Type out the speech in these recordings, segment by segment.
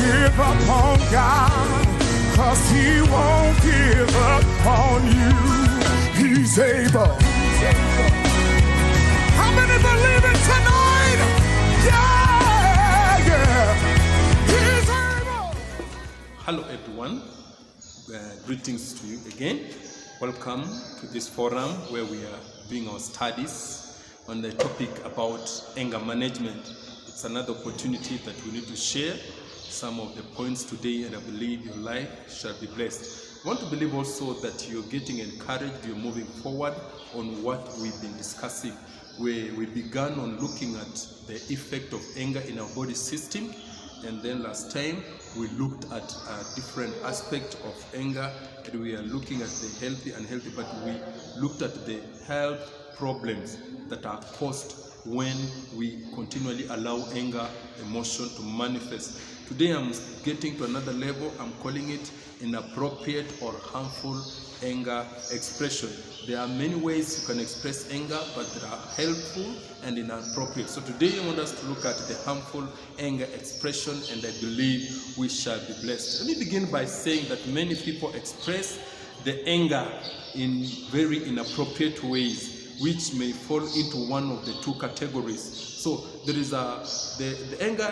give up on God, 'cause He won't give up on you. He's able. How many believe it tonight? Yeah, yeah. He's able. Hello everyone, greetings to you again. Welcome to this forum where we are doing our studies on the topic about anger management. It's another opportunity that we need to share some of the points today, and I believe your life shall be blessed. I want to believe also that you're getting encouraged, you're moving forward on what we've been discussing, where we began on looking at the effect of anger in our body system, and then last time we looked at a different aspect of anger, and we are looking at the healthy and unhealthy, but we looked at the health problems that are caused when we continually allow anger emotion to manifest. Today I'm getting to another level. I'm calling it inappropriate or harmful anger expression. There are many ways you can express anger, but there are helpful and inappropriate. So today I want us to look at the harmful anger expression, and I believe we shall be blessed. Let me begin by saying that many people express the anger in very inappropriate ways, which may fall into one of the two categories. So there is the anger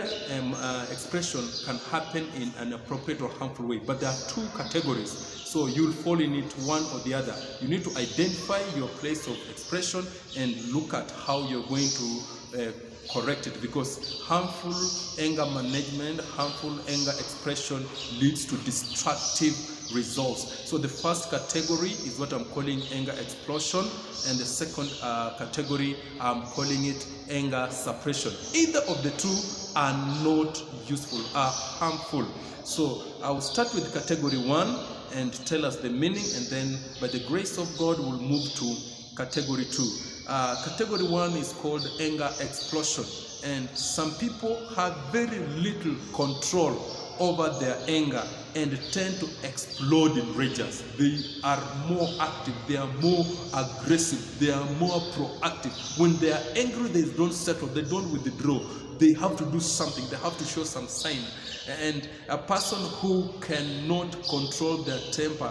expression can happen in an appropriate or harmful way, but there are two categories. So you'll fall in it one or the other. You need to identify your place of expression and look at how you're going to correct it, because harmful anger management, harmful anger expression leads to destructive results. So the first category is what I'm calling anger explosion, and the second category I'm calling it anger suppression. Either of the two are not useful, are harmful. So I'll start with category 1 and tell us the meaning, and then by the grace of God we'll move to category 2. Category 1 is called anger explosion, and some people have very little control over their anger and tend to explode in rages. They are more active, they are more aggressive, they are more proactive. When they are angry, they don't settle, they don't withdraw. They have to do something, they have to show some sign. And a person who cannot control their temper,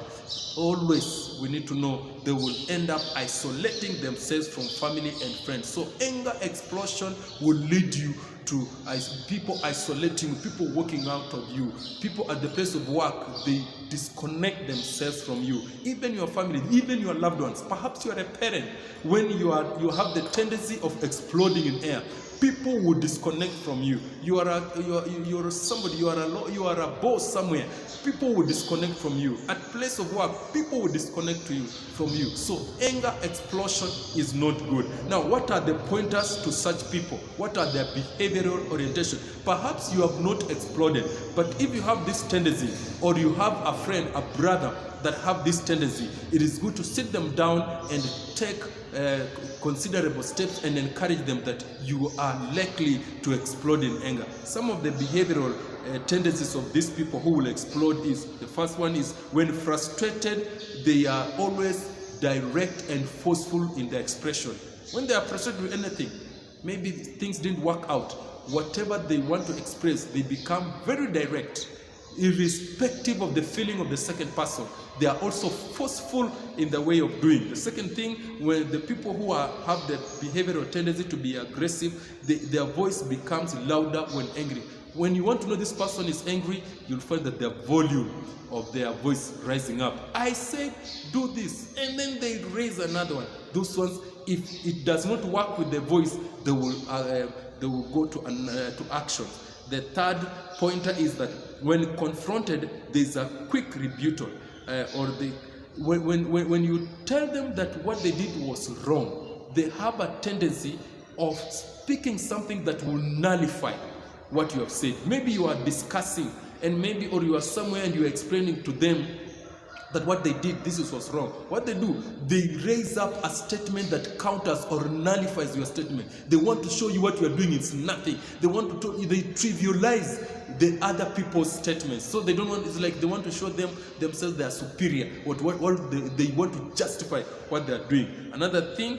always, we need to know, they will end up isolating themselves from family and friends. So anger explosion will lead you to people isolating you, people walking out of you, people at the place of work, they disconnect themselves from you, even your family, even your loved ones. Perhaps you are a parent. When you have the tendency of exploding in air, people will disconnect from you. You are somebody, you are a boss somewhere. People will disconnect from you. At place of work, people will disconnect from you. So anger explosion is not good. Now, what are the pointers to such people? What are their behavioral orientation? Perhaps you have not exploded, but if you have this tendency, or you have a friend, a brother that have this tendency, it is good to sit them down and take considerable steps and encourage them that you are likely to explode in anger. Some of the behavioral tendencies of these people who will explode is, the first one is, when frustrated, they are always direct and forceful in their expression. When they are frustrated with anything, maybe things didn't work out, whatever they want to express, they become very direct, irrespective of the feeling of the second person. They are also forceful in the way of doing. The second thing, when the people who have the behavioral tendency to be aggressive, their voice becomes louder when angry. When you want to know this person is angry, you'll find that the volume of their voice rising up. I said, do this, and then they raise another one. Those ones, if it does not work with the voice, they will go to action. The third pointer is that when confronted, there's a quick rebuttal, when you tell them that what they did was wrong, they have a tendency of speaking something that will nullify what you have said. Maybe you are discussing, and or you are somewhere and you are explaining to them that what they did, this was wrong. What they do, they raise up a statement that counters or nullifies your statement. They want to show you what you are doing is nothing. They want to they trivialize the other people's statements. So they don't want, it's like they want to show themselves they are superior. What they want to justify what they are doing. Another thing,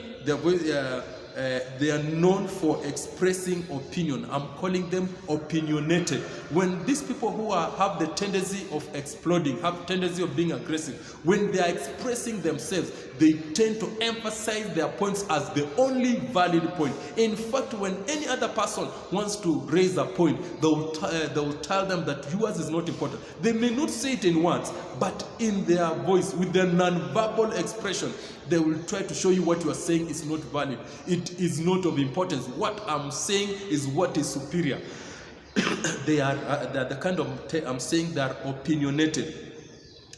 they are known for expressing opinion. I'm calling them opinionated. When these people who have the tendency of exploding, have tendency of being aggressive, when they are expressing themselves, they tend to emphasize their points as the only valid point. In fact, when any other person wants to raise a point, they will tell them that yours is not important. They may not say it in words, but in their voice, with their non-verbal expression, they will try to show you what you are saying is not valid. It is not of importance. What I'm saying is what is superior. They are the kind of, I'm saying they are opinionated.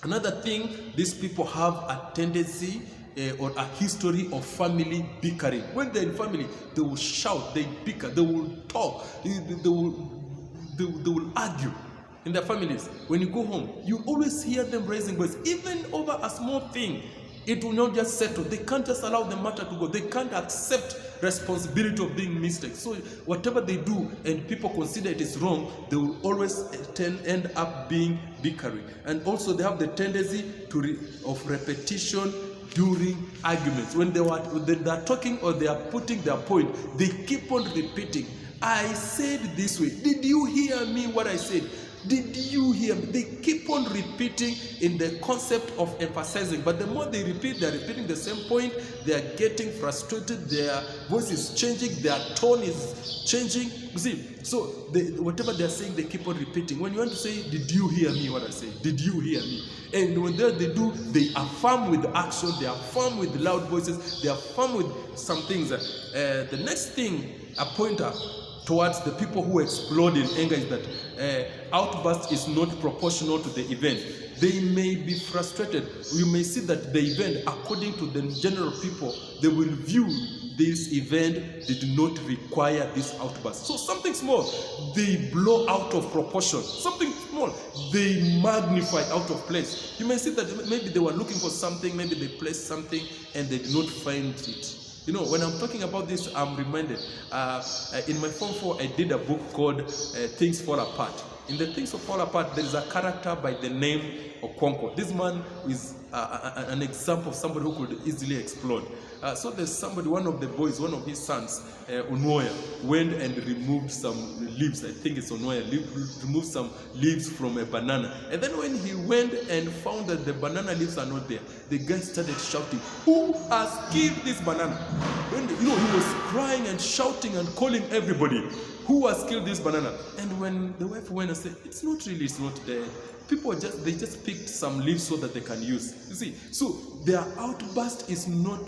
Another thing, these people have a tendency or a history of family bickering. When they're in family, they will shout, they bicker, they will talk, they will argue. In their families, when you go home, you always hear them raising voice, even over a small thing. It will not just settle. They can't just allow the matter to go. They can't accept responsibility of being mistakes. So whatever they do and people consider it is wrong, they will always end up being bickering. And also they have the tendency of repetition during arguments. When they are talking or they are putting their point, they keep on repeating. I said this way. Did you hear me what I said? Did you hear me? They keep on repeating in the concept of emphasizing. But the more they repeat, they're repeating the same point. They are getting frustrated. Their voice is changing. Their tone is changing. You see, so whatever they're saying, they keep on repeating. When you want to say, did you hear me what I said? Did you hear me? And when they do, they affirm with action. They affirm with loud voices. They affirm with some things. The next thing, a pointer towards the people who explode in anger is that outburst is not proportional to the event. They may be frustrated. You may see that the event, according to the general people, they will view this event did not require this outburst. So something small, they blow out of proportion. Something small, they magnify out of place. You may see that maybe they were looking for something, maybe they placed something and they did not find it. You know, when I'm talking about this, I'm reminded. In my Form 4, I did a book called Things Fall Apart. In the Things Fall Apart, there is a character by the name of Okonkwo. This man is an example of somebody who could easily explode. So there's somebody, one of the boys, one of his sons, Onwoya, went and removed some leaves. I think it's Onwoya, removed some leaves from a banana. And then when he went and found that the banana leaves are not there, the guy started shouting, "Who has killed this banana?" When he was crying and shouting and calling everybody, "Who has killed this banana?" And when the wife went and said, it's not there. People they just picked some leaves so that they can use. You see, so their outburst is not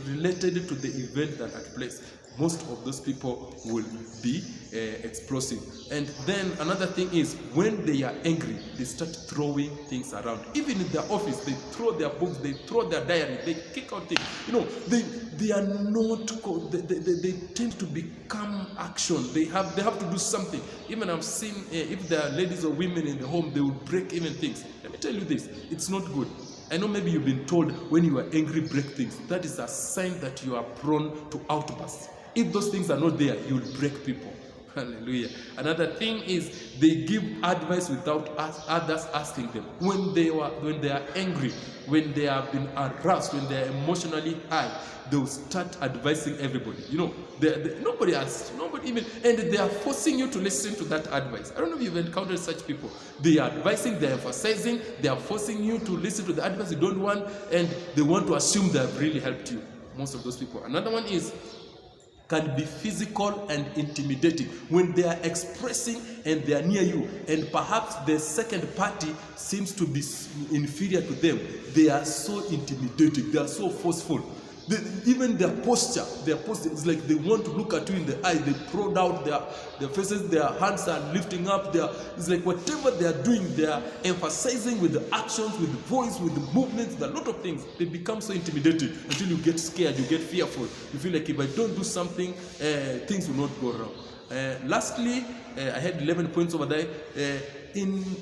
related to the event that had place. Most of those people will be explosive. And then another thing is, when they are angry, they start throwing things around. Even in their office, they throw their books, they throw their diary, they kick out things. You know, they are not. They tend to become action. They have to do something. Even I've seen if there are ladies or women in the home, they will break even things. Let me tell you this: it's not good. I know maybe you've been told when you are angry, break things. That is a sign that you are prone to outbursts. If those things are not there, you'll break people. Hallelujah. Another thing is they give advice without others asking them. When they are angry, when they have been aroused, when they are emotionally high, they will start advising everybody. You know, nobody asks, nobody even, and they are forcing you to listen to that advice. I don't know if you've encountered such people. They are advising, they are emphasizing, they are forcing you to listen to the advice you don't want, and they want to assume they have really helped you. Most of those people. Another one can be physical and intimidating when they are expressing and they are near you, and perhaps the second party seems to be inferior to them. They are so intimidating, they are so forceful. Even their posture is like they want to look at you in the eye. They proud out their faces, their hands are lifting up. It's like whatever they are doing, they are emphasizing with the actions, with the voice, with the movements, with a lot of things. They become so intimidating until you get scared, you get fearful. You feel like if I don't do something, things will not go wrong. Lastly, I had 11 points over there.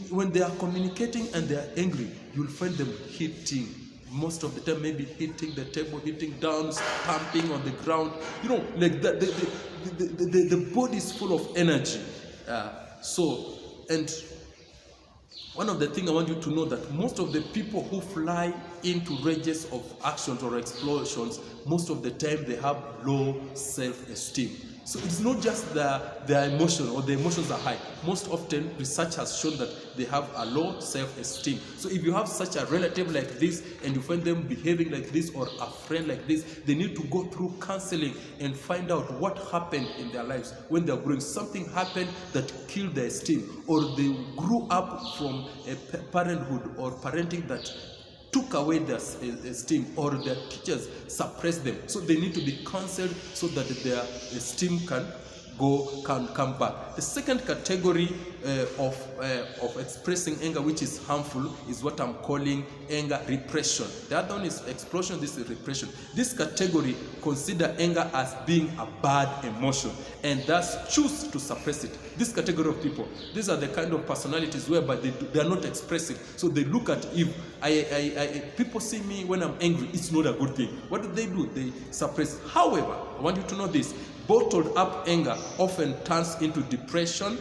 When they are communicating and they are angry, you'll find them hitting. Most of the time, maybe hitting the table, hitting down, stamping on the ground. You know, like that. The body is full of energy. And one of the things I want you to know that most of the people who fly into rages of actions or explosions, most of the time they have low self-esteem. So it's not just their emotion or the emotions are high. Most often research has shown that they have a low self-esteem. So if you have such a relative like this and you find them behaving like this or a friend like this, they need to go through counseling and find out what happened in their lives when they are growing. Something happened that killed their esteem, or they grew up from a parenthood or parenting that took away their esteem, or their teachers suppressed them. So they need to be counseled so that their esteem can come back. The second category of expressing anger which is harmful is what I'm calling anger repression. The other one is explosion, this is repression. This category consider anger as being a bad emotion and thus choose to suppress it. This category of people, these are the kind of personalities whereby they are not expressive. So they look at, if people see me when I'm angry, it's not a good thing. What do? They suppress. However, I want you to know this: bottled up anger often turns into depression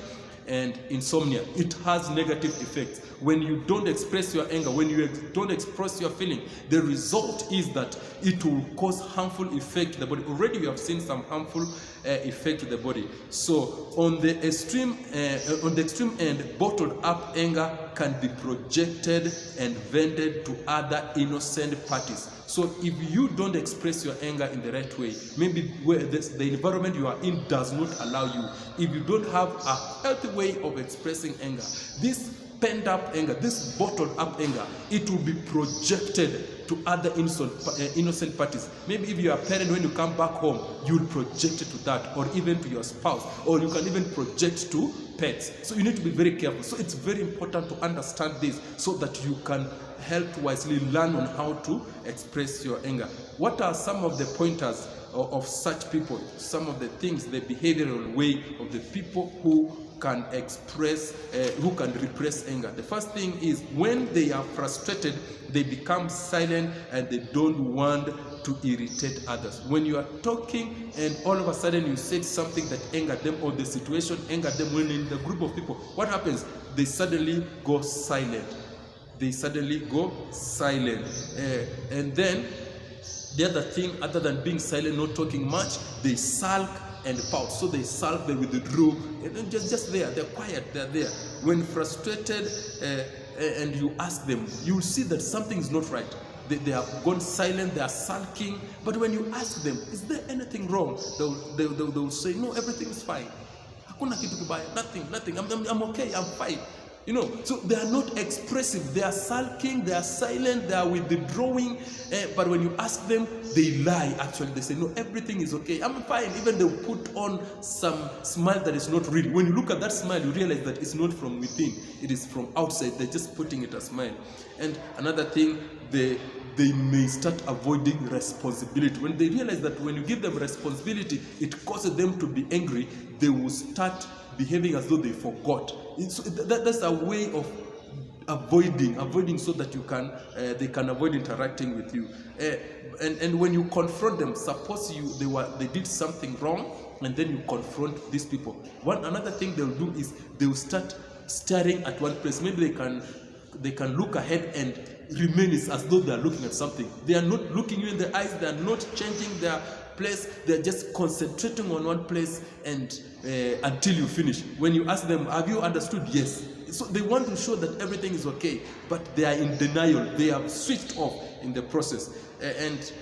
and insomnia. It has negative effects. When you don't express your anger, when you don't express your feeling, the result is that it will cause harmful effect to the body. Already we have seen some harmful effect to the body. So on the extreme end, bottled up anger can be projected and vented to other innocent parties. So if you don't express your anger in the right way, maybe where the environment you are in does not allow you, if you don't have a healthy way of expressing anger, this pent up anger, this bottled up anger, it will be projected to other innocent parties. Maybe if you are a parent, when you come back home, you'll project it to that, or even to your spouse, or you can even project to pets. So you need to be very careful. So it's very important to understand this so that you can help to wisely learn on how to express your anger. What are some of the pointers of such people? Some of the things, the behavioral way of the people who can express, who can repress anger. The first thing is when they are frustrated, they become silent and they don't want to irritate others. When you are talking and all of a sudden you said something that angered them, or the situation angered them, when in the group of people, what happens? They suddenly go silent. They suddenly go silent. And then the other thing, other than being silent, not talking much, they sulk and pout. So they sulk, they withdraw, and then just there, they're quiet, they're there. When frustrated and you ask them, you'll see that something is not right. They have gone silent, they are sulking. But when you ask them, is there anything wrong? They'll say, no, everything is fine. Hakuna kitu kibaya, nothing. I'm okay, I'm fine. You know, so they are not expressive. They are sulking, they are silent, they are withdrawing. But when you ask them, they lie. Actually, they say, no, everything is okay, I'm fine. Even they'll put on some smile that is not real. When you look at that smile, you realize that it's not from within. It is from outside. They're just putting it a smile. And another thing, they may start avoiding responsibility. When they realize that when you give them responsibility, it causes them to be angry, they will start behaving as though they forgot. So that's a way of avoiding so that they can avoid interacting with you. And when you confront them, suppose they did something wrong, and then you confront these people. Another thing they'll do is they'll start staring at one place. Maybe they can look ahead and remain as though they are looking at something. They are not looking you in the eyes. They are not changing their place. They are just concentrating on one place and until you finish. When you ask them, have you understood? Yes. So they want to show that everything is okay, but they are in denial. They have switched off in the process. And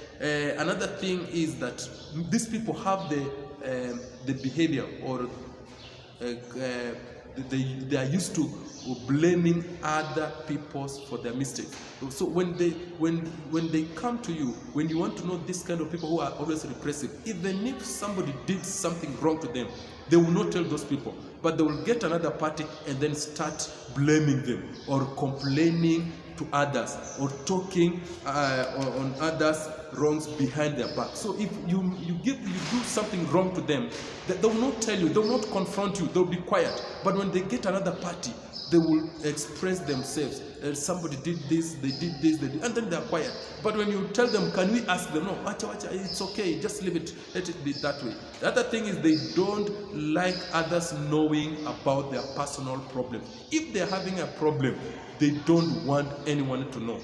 another thing is that these people have the behavior, or they are used to blaming other people for their mistakes. So when they come to you, when you want to know this kind of people who are always repressive, even if somebody did something wrong to them, they will not tell those people, but they will get another party and then start blaming them, or complaining to others, or talking on others wrongs behind their back. So if you do something wrong to them, they will not tell you, they will not confront you, they will be quiet. But when they get another party, they will express themselves. Somebody did this, they did this, and then they are quiet. But when you tell them, can we ask them? No, wacha, it's okay, just leave it, let it be that way. The other thing is they don't like others knowing about their personal problem. If they're having a problem, they don't want anyone to know.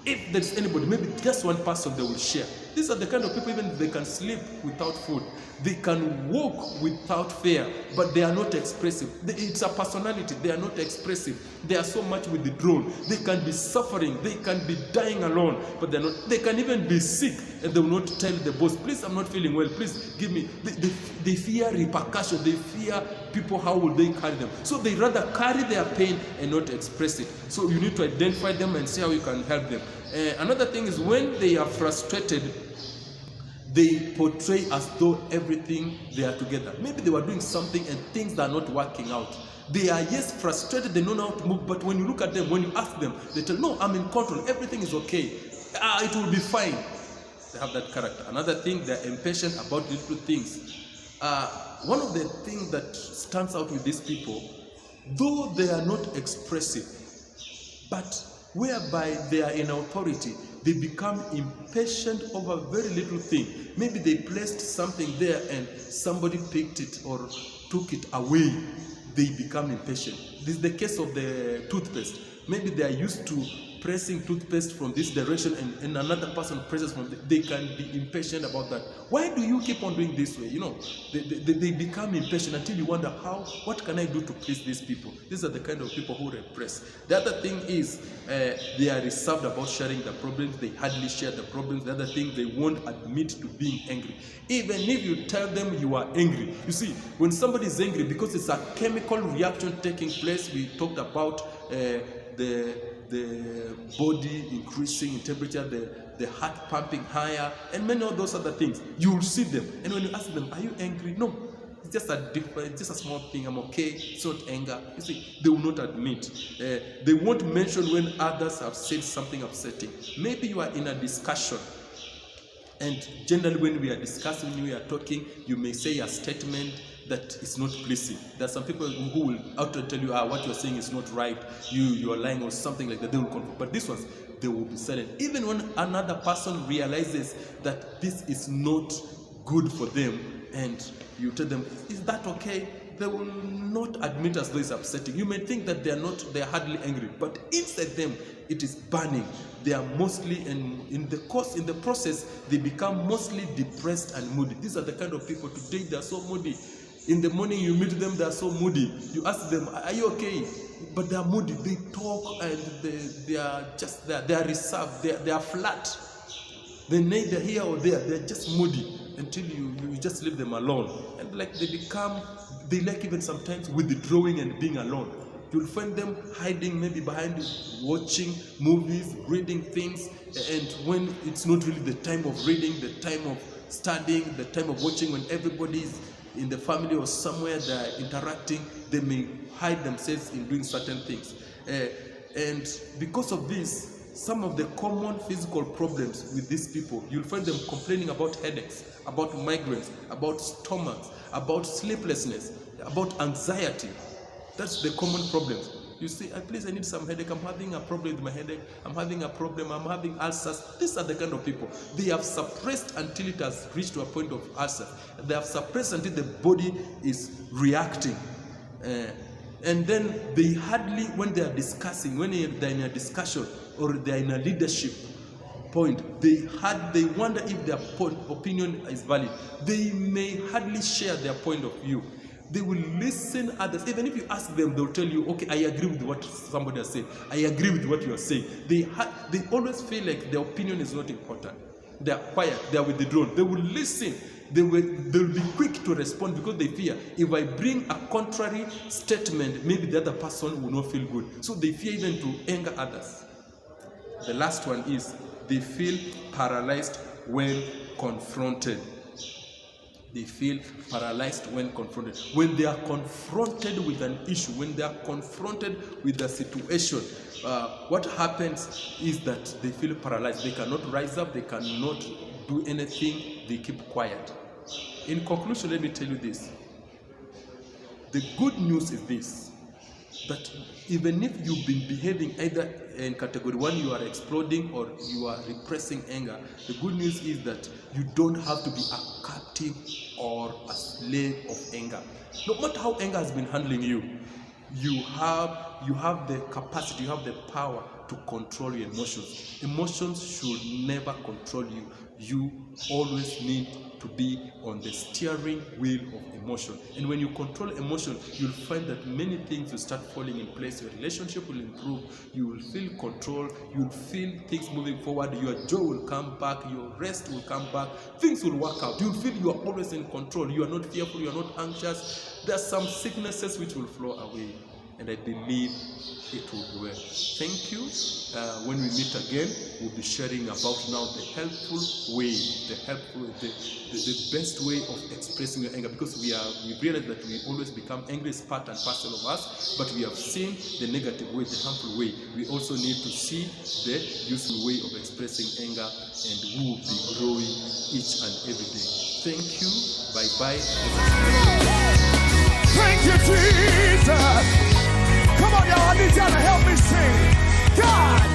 If there's anybody, maybe just one person, they will share. These are the kind of people, even they can sleep without food. They can walk without fear, but they are not expressive. It's a personality. They are not expressive. They are so much withdrawn. They can be suffering. They can be dying alone, but they're not. They can even be sick, and they will not tell the boss, please, I'm not feeling well. Please give me. They fear repercussion. They fear people. How will they carry them? So they rather carry their pain and not express it. So you need to identify them and see how you can help them. Another thing is when they are frustrated, they portray as though everything they are together. Maybe they were doing something and things are not working out. They are, yes, frustrated, they don't know how to move, but when you look at them, when you ask them, they tell, no, I'm in control, everything is okay. It will be fine. They have that character. Another thing, they're impatient about little things. One of the things that stands out with these people, though they are not expressive, but whereby they are in authority, they become impatient over very little thing. Maybe they placed something there and somebody picked it or took it away. They become impatient. This is the case of the toothpaste. Maybe they are used to pressing toothpaste from this direction and another person presses from they can be impatient about that. Why do you keep on doing this way? You know, they become impatient until you wonder what can I do to please these people? These are the kind of people who repress. The other thing is they are reserved about sharing the problems. They hardly share the problems. The other thing, they won't admit to being angry. Even if you tell them you are angry. You see, when somebody is angry, because it's a chemical reaction taking place, we talked about the body increasing in temperature, the heart pumping higher, and many of those other things. You will see them, and when you ask them, "Are you angry?" No, it's just a small thing. I'm okay. It's not anger. You see, they will not admit. They won't mention when others have said something upsetting. Maybe you are in a discussion, and generally when we are discussing, when we are talking, you may say a statement that is not pleasing. There are some people who will out and tell you, what you're saying is not right, you are lying or something like that. They will confirm. But these ones, they will be silent. Even when another person realizes that this is not good for them, and you tell them, is that okay? They will not admit as though it's upsetting. You may think that they are hardly angry, but inside them, it is burning. They are mostly, in the process, they become mostly depressed and moody. These are the kind of people today, they are so moody. In the morning you meet them, they are so moody. You ask them, are you okay? But they are moody. They talk and they are just there. They are reserved. They are flat. They're neither here or there. They're just moody until you just leave them alone. And like they like even sometimes withdrawing and being alone. You'll find them hiding maybe behind watching movies, reading things, and when it's not really the time of reading, the time of studying, the time of watching, when everybody's in the family or somewhere they're interacting, they may hide themselves in doing certain things. And because of this, some of the common physical problems with these people, you'll find them complaining about headaches, about migraines, about stomachs, about sleeplessness, about anxiety. That's the common problems. You say, please, I need some headache. I'm having a problem with my headache. I'm having ulcers. These are the kind of people. They have suppressed until it has reached to a point of ulcer. They have suppressed until the body is reacting. And then they hardly, when they are discussing, when they're in a discussion or they're in a leadership point, they wonder if their opinion is valid. They may hardly share their point of view. They will listen others. Even if you ask them, they'll tell you, okay, I agree with what somebody has said. I agree with what you are saying. They always feel like their opinion is not important. They are quiet. They are withdrawn. They will listen. They'll be quick to respond because they fear, if I bring a contrary statement, maybe the other person will not feel good. So they fear even to anger others. The last one is they feel paralyzed when confronted. They feel paralyzed when confronted. When they are confronted with an issue, when they are confronted with a situation, what happens is that they feel paralyzed. They cannot rise up, they cannot do anything, they keep quiet. In conclusion, let me tell you this. The good news is this, that even if you've been behaving either in category 1, you are exploding, or you are repressing anger, the good news is that you don't have to be a captive or a slave of anger. No matter how anger has been handling you, you have the capacity, you have the power to control your emotions. Emotions should never control you. You always need to be on the steering wheel of emotion. And when you control emotion, you'll find that many things will start falling in place. Your relationship will improve. You will feel control. You'll feel things moving forward. Your joy will come back. Your rest will come back. Things will work out. You'll feel you are always in control. You are not fearful. You are not anxious. There are some sicknesses which will flow away. And I believe it will be well. Thank you. When we meet again, we'll be sharing about now the helpful way, the best way of expressing your anger, because we realize that we always become angry is part and parcel of us, but we have seen the negative way, the harmful way. We also need to see the useful way of expressing anger, and we will be growing each and every day. Thank you. Bye-bye. Thank you, Jesus. Come on, y'all. I need y'all to help me sing. God.